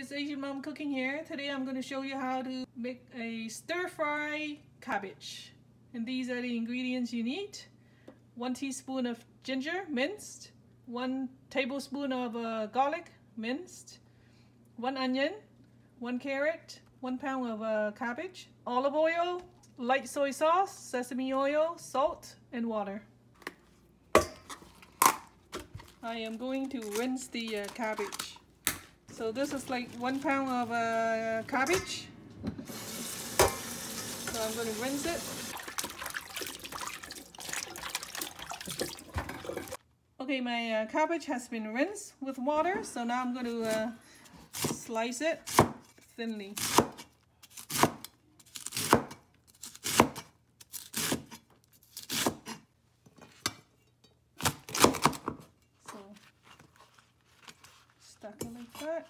it's Asian Mom Cooking here. Today I'm going to show you how to make a stir-fry cabbage. And these are the ingredients you need. 1 teaspoon of ginger minced, 1 tablespoon of garlic minced, 1 onion, 1 carrot, 1 pound of cabbage, olive oil, light soy sauce, sesame oil, salt, and water. I am going to rinse the cabbage. So this is like 1 pound of cabbage. So I'm going to rinse it. Okay, my cabbage has been rinsed with water, so now I'm going to slice it thinly. So stack it like that.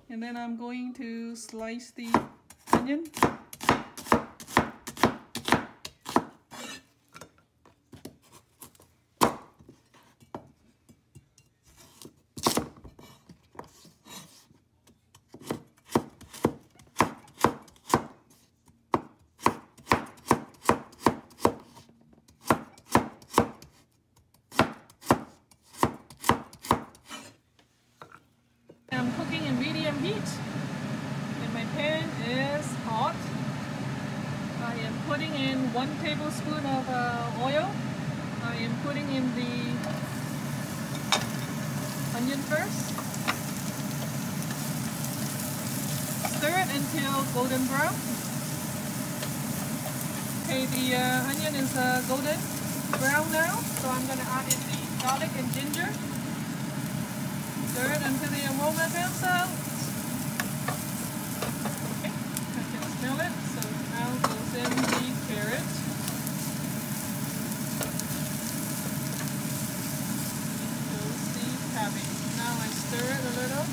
And then I'm going to slice the onion. I'm cooking in medium heat and my pan is hot. I am putting in 1 tablespoon of oil. I am putting in the onion first. Stir it until golden brown. Okay, the onion is golden brown now, so I'm going to add in the garlic and ginger. Stir it until the aroma comes out. Okay, I can smell it. So now goes in the carrot. Goes the cabbage. Now I stir it a little.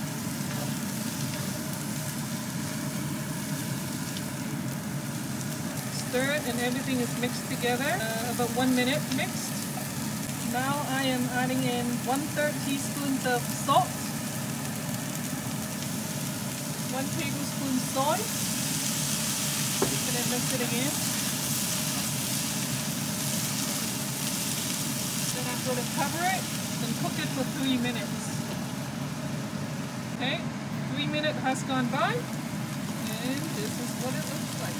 Stir it and everything is mixed together. About 1 minute mixed. Now I am adding in 1/3 teaspoons of salt, 1 tablespoon soy, and then mix it again. Then I'm going to cover it and cook it for 3 minutes. Okay, 3 minutes has gone by, and this is what it looks like.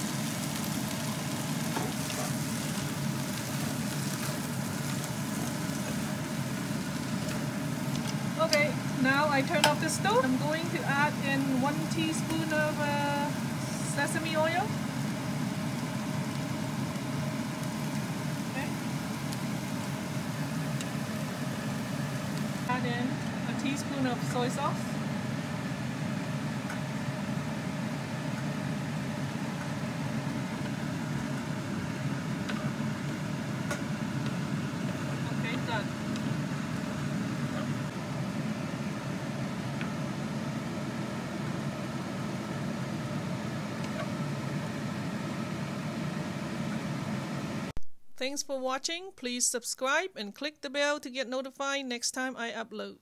Okay, now I turn off the stove. I'm going to add in 1 teaspoon of sesame oil. Okay. Add in a teaspoon of soy sauce. Okay, done. Thanks for watching. Please subscribe and click the bell to get notified next time I upload.